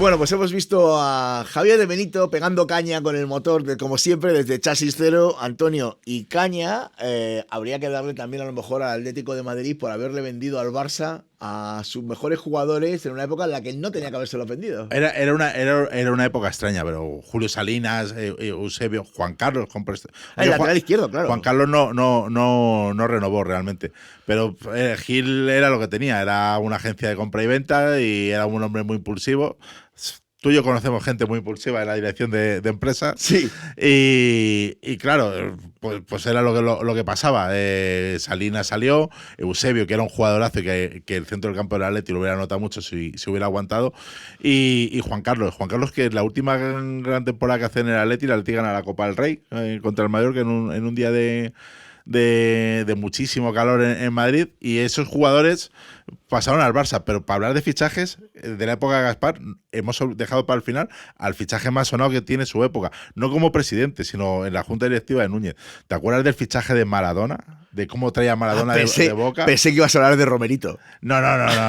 Bueno, pues hemos visto a Javier de Benito pegando caña con el motor, como siempre, desde chasis cero, Antonio y caña. Habría que darle también a lo mejor al Atlético de Madrid por haberle vendido al Barça a sus mejores jugadores en una época en la que no tenía que habérselo vendido. Era una época extraña, pero Julio Salinas, Eusebio, Juan Carlos. El lateral izquierdo, claro. Juan Carlos no renovó realmente. Pero Gil era lo que tenía, era una agencia de compra y venta y era un hombre muy impulsivo. Tú y yo conocemos gente muy impulsiva en la dirección de empresas. Sí. Y claro, pues era lo que pasaba. Salinas salió, Eusebio, que era un jugadorazo y que el centro del campo del Atleti lo hubiera notado mucho si hubiera aguantado. Y Juan Carlos. Juan Carlos, que la última gran temporada que hace en el Atleti, el Atleti gana la Copa del Rey contra el Mallorca en un día de muchísimo calor en Madrid, y esos jugadores pasaron al Barça. Pero para hablar de fichajes de la época de Gaspar, hemos dejado para el final al fichaje más sonado que tiene su época, no como presidente, sino en la junta directiva de Núñez. ¿Te acuerdas del fichaje de Maradona? De cómo traía Maradona de Boca. Pensé que ibas a hablar de Romerito. No,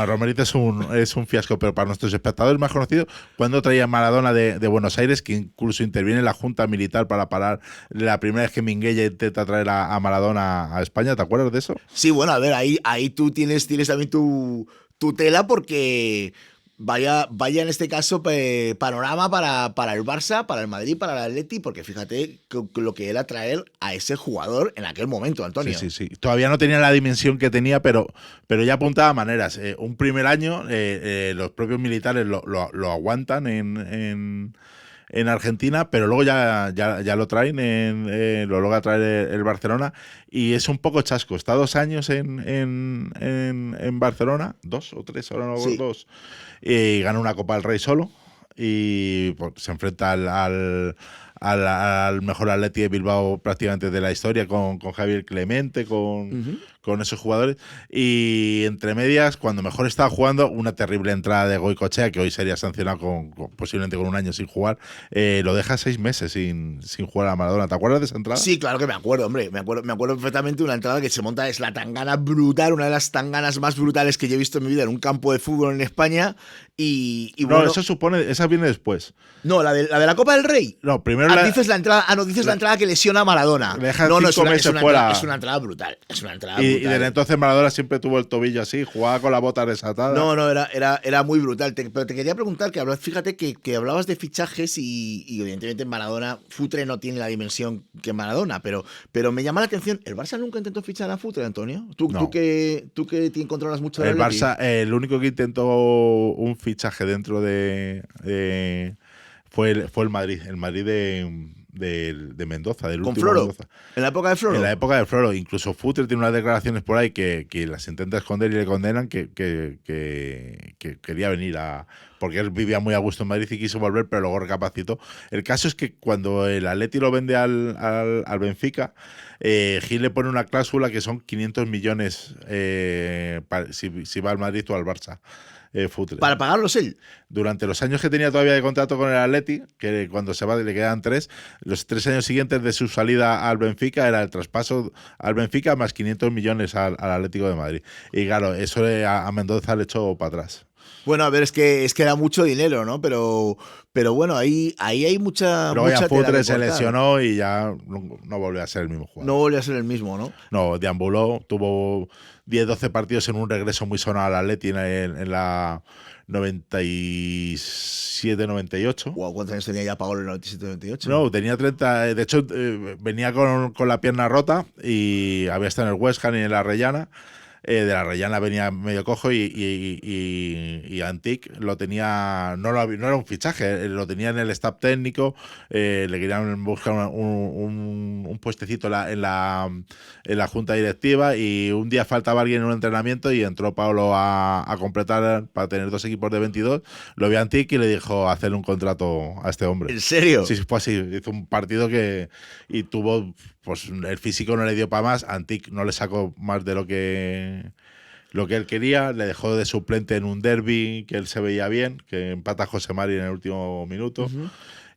Romerito es un fiasco, pero para nuestros espectadores más conocidos, cuando traía Maradona de Buenos Aires, que incluso interviene en la junta militar para parar la primera vez que Minguella intenta traer a Maradona a España. ¿Te acuerdas de eso? Sí, bueno, a ver, ahí tú tienes también tu tela, porque vaya en este caso panorama para el Barça, para el Madrid, para el Atleti, porque fíjate lo que era traer a ese jugador en aquel momento, Antonio. Sí. Todavía no tenía la dimensión que tenía, pero ya apuntaba maneras. Un primer año los propios militares lo aguantan en Argentina, pero luego ya lo traen, lo logra traer el Barcelona, y es un poco chasco. Está 2 años en Barcelona, 2 o 3, ahora no, Sí. 2, y gana una Copa del Rey solo, y pues, se enfrenta al mejor Atleti de Bilbao prácticamente de la historia, con Javier Clemente, con esos jugadores. Y entre medias, cuando mejor estaba jugando, una terrible entrada de Goicoechea, que hoy sería sancionado posiblemente con 1 año sin jugar, lo deja 6 meses sin jugar a Maradona. ¿Te acuerdas de esa entrada? Sí, claro que me acuerdo, hombre. Me acuerdo perfectamente de una entrada que se monta, es la tangana brutal, una de las tanganas más brutales que yo he visto en mi vida en un campo de fútbol en España. Y no, bueno, esa viene después. No, la de la Copa del Rey. No, primero dices la entrada. La entrada que lesiona a Maradona. Deja no, 5 meses fuera. Es una entrada brutal. Es una entrada Y brutal. desde entonces Maradona siempre tuvo el tobillo así, jugaba con la bota desatada. No, era muy brutal. Pero te quería preguntar, fíjate que hablabas de fichajes y evidentemente Maradona, Futre no tiene la dimensión que Maradona, pero me llama la atención, ¿el Barça nunca intentó fichar a Futre, Antonio? No. ¿Tú que te controlas mucho del El Barça, el único que intentó un fichaje dentro fue el Madrid, de Mendoza, del ¿Con último Floro? Mendoza. ¿En la época de Floro? En la época de Floro. Incluso Futre tiene unas declaraciones por ahí que las intenta esconder y le condenan, que quería venir porque él vivía muy a gusto en Madrid y quiso volver, pero luego recapacitó. El caso es que cuando el Atleti lo vende al Benfica, Gil le pone una cláusula que son 500 millones si va al Madrid o al Barça. Futre. ¿Para pagarlos él? Durante los años que tenía todavía de contrato con el Atleti, que cuando se va le quedan 3, los 3 años siguientes de su salida al Benfica era el traspaso al Benfica más 500 millones al Atlético de Madrid. Y claro, eso a Mendoza le echó para atrás. Bueno, a ver, es que era mucho dinero, ¿no? Pero bueno, ahí hay mucha. Luego ya Futre se cortar. Lesionó y ya no volvió a ser el mismo jugador. No volvió a ser el mismo, ¿no? No, deambuló, tuvo 10-12 partidos en un regreso muy sonado al Atleti en la 97-98. Wow, ¿cuántos años tenía ya Paolo en el 97-98? No, tenía 30. De hecho, venía con la pierna rota y había estado en el West Ham y en la Rellana. De la Rellana venía medio cojo y Antic lo tenía, no era un fichaje, lo tenía en el staff técnico, le querían buscar un puestecito en la junta directiva, y un día faltaba alguien en un entrenamiento y entró Pablo a completar para tener 2 equipos de 22, lo vio Antic y le dijo hacerle un contrato a este hombre. ¿En serio? Sí, fue así, hizo un partido y tuvo, pues el físico no le dio para más, Antic no le sacó más de lo que él quería, le dejó de suplente en un derbi que él se veía bien, que empata a José Mari en el último minuto.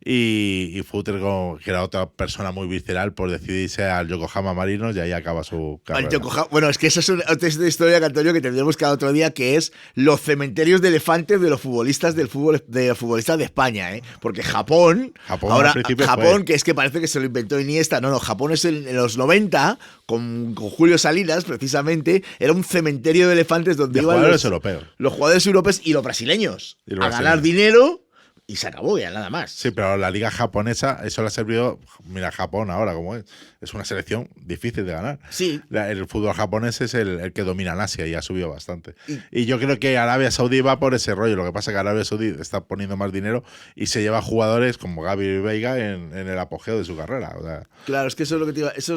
y Futre, que era otra persona muy visceral, pues decidirse al Yokohama Marinos y ahí acaba su carrera. Bueno, es que esa es otra historia, Antonio, que tendremos cada otro día, que es los cementerios de elefantes de los futbolistas del fútbol, de los futbolistas de España, ¿eh? Porque Japón ahora Japón, que es que parece que se lo inventó Iniesta, no, Japón es en los 90, con Julio Salinas, precisamente, era un cementerio de elefantes donde iban los jugadores europeos y los brasileños a ganar dinero. Y se acabó ya, nada más. Sí, pero la liga japonesa, eso le ha servido. Mira, Japón ahora, como es una selección difícil de ganar. Sí. El fútbol japonés es el que domina en Asia y ha subido bastante. Y yo creo que Arabia Saudí va por ese rollo. Lo que pasa es que Arabia Saudí está poniendo más dinero y se lleva jugadores como Gavi y Veiga en el apogeo de su carrera. O sea, claro, es que eso es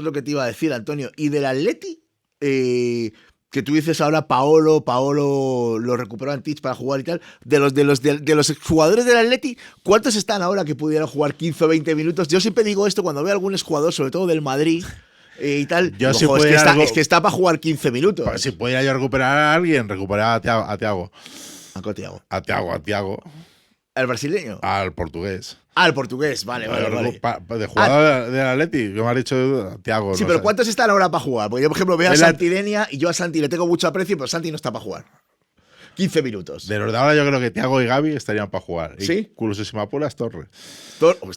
lo que te iba a decir, Antonio. Y del Atleti, que tú dices ahora Paolo lo recuperó Antich para jugar y tal, de los jugadores del Atleti, ¿cuántos están ahora que pudieran jugar 15 o 20 minutos? Yo siempre digo esto cuando veo a algún jugador, sobre todo del Madrid y tal, es que está para jugar 15 minutos. Si pudiera yo recuperar a alguien, recuperar a Thiago. ¿A Thiago? ¿Al brasileño? Al portugués. Al portugués, vale. De jugador del Atleti, que me ha dicho Thiago. Sí, pero ¿cuántos están ahora para jugar? Porque yo, por ejemplo, veo a Santidenia y yo a Santi le tengo mucho aprecio, pero Santi no está para jugar. 15 minutos. De los de ahora yo creo que Thiago y Gavi estarían para jugar. ¿Sí? Incluso si me apuras, Torres.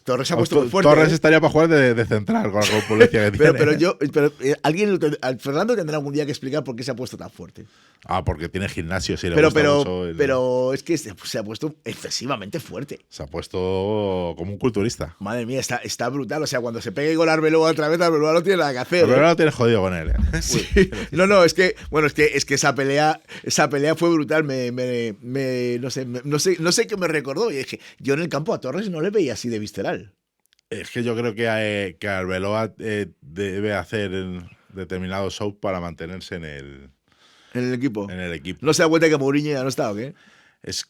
Torres se ha puesto muy fuerte. Torres estaría para jugar de central con la corpulencia que tiene. Pero Fernando tendrá algún día que explicar por qué se ha puesto tan fuerte. Porque tiene gimnasio, sí, le gusta mucho. Pero es que se ha puesto excesivamente fuerte. Se ha puesto como un culturista. Madre mía, está brutal. O sea, cuando se pegue con Arbeloa otra vez, Arbeloa no tiene nada que hacer. Arbeloa lo tiene jodido con él. Sí. No, es que esa pelea fue brutal. No sé qué me recordó. Y es que yo en el campo a Torres no le veía así de visceral. Es que yo creo que Arbeloa debe hacer determinado show para mantenerse en el equipo. En el equipo. ¿No se da cuenta que Mourinho ya no está o qué? Es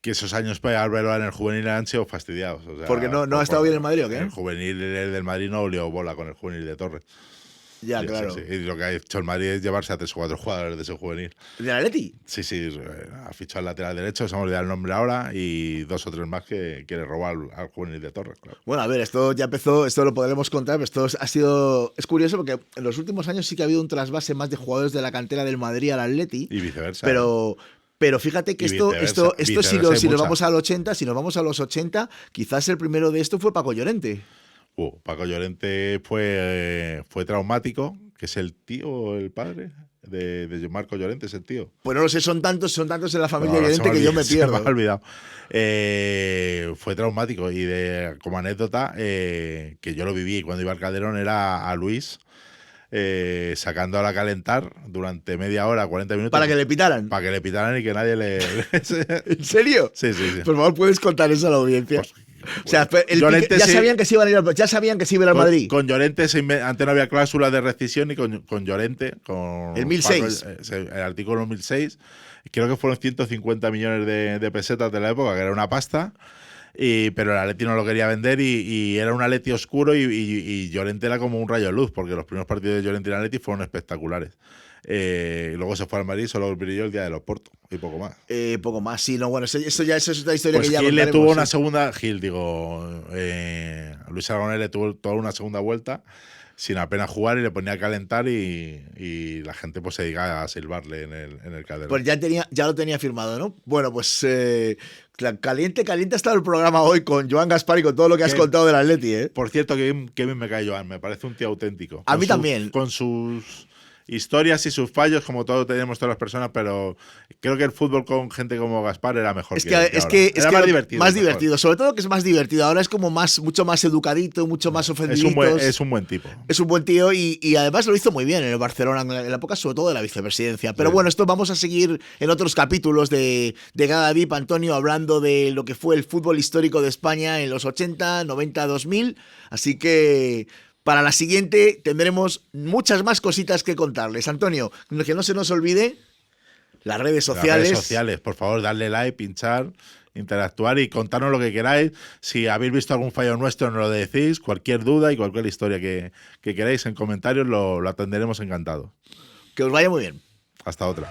que esos años para Arbeloa en el juvenil han sido fastidiados. O sea, ¿porque no ha estado bien en el Madrid o qué? El juvenil del Madrid no olió bola con el juvenil de Torres. Ya, sí, claro. Sí. Y lo que ha hecho el Madrid es llevarse a 3 o 4 jugadores de ese juvenil. ¿De la Atleti? Sí. Ha fichado al lateral derecho, se me ha olvidado el nombre ahora, y 2 o 3 más que quiere robar al juvenil de Torres. Claro. Bueno, a ver, esto ya empezó, esto lo podremos contar, pero es curioso porque en los últimos años sí que ha habido un trasvase más de jugadores de la cantera del Madrid al Atleti. Y viceversa. Pero fíjate que esto si nos vamos a los 80, quizás el primero de esto fue Paco Llorente. Paco Llorente fue traumático, que es el tío o el padre de Marco Llorente, es el tío. Pues no lo sé, son tantos en la familia Llorente que yo me pierdo. Se me ha olvidado. Fue traumático y como anécdota, que yo lo viví cuando iba al Calderón, era a Luis sacando a la calentar durante media hora, 40 minutos. ¿Para que le pitaran? Para que le pitaran y que nadie le... ¿En serio? Sí. Por favor, ¿puedes contar eso a la audiencia? O sea, ya sabían que se iban a ir al Madrid. Con Llorente, antes no había cláusula de rescisión, y con Llorente, con el 1006. El artículo 1006, creo que fueron 150 millones de pesetas de la época, que era una pasta. Pero el Atleti no lo quería vender y era un Atleti oscuro y Llorente era como un rayo de luz, porque los primeros partidos de Llorente en Atleti fueron espectaculares. Y luego se fue al Madrid, solo brilló el día de los Portos y poco más. Poco más, sí, no, bueno, eso es otra historia pues que ya Gil contaremos. le tuvo una segunda, Luis Aragonés le tuvo toda una segunda vuelta sin apenas jugar y le ponía a calentar y la gente pues se dedicaba a silbarle en el Calderón. Pues ya lo tenía firmado, ¿no? Bueno, pues caliente ha estado el programa hoy con Joan Gaspar y con todo lo que has contado del Atleti, ¿eh? Por cierto, que bien me cae Joan, me parece un tío auténtico. A mí también. Con sus historias y sus fallos, como todos tenemos todas las personas, pero creo que el fútbol con gente como Gaspar era mejor. Es más divertido, sobre todo que es más divertido. Ahora es como mucho más educadito, mucho más ofendidito. Es un buen tipo. Es un buen tío y además lo hizo muy bien en el Barcelona, en la época sobre todo de la vicepresidencia. Pero bueno, esto vamos a seguir en otros capítulos de Cada VIP, Antonio, hablando de lo que fue el fútbol histórico de España en los 80, 90, 2000. Así que para la siguiente tendremos muchas más cositas que contarles. Antonio, que no se nos olvide las redes sociales. Las redes sociales, por favor, darle like, pinchar, interactuar y contarnos lo que queráis. Si habéis visto algún fallo nuestro, nos lo decís. Cualquier duda y cualquier historia que queráis en comentarios lo atenderemos encantado. Que os vaya muy bien. Hasta otra.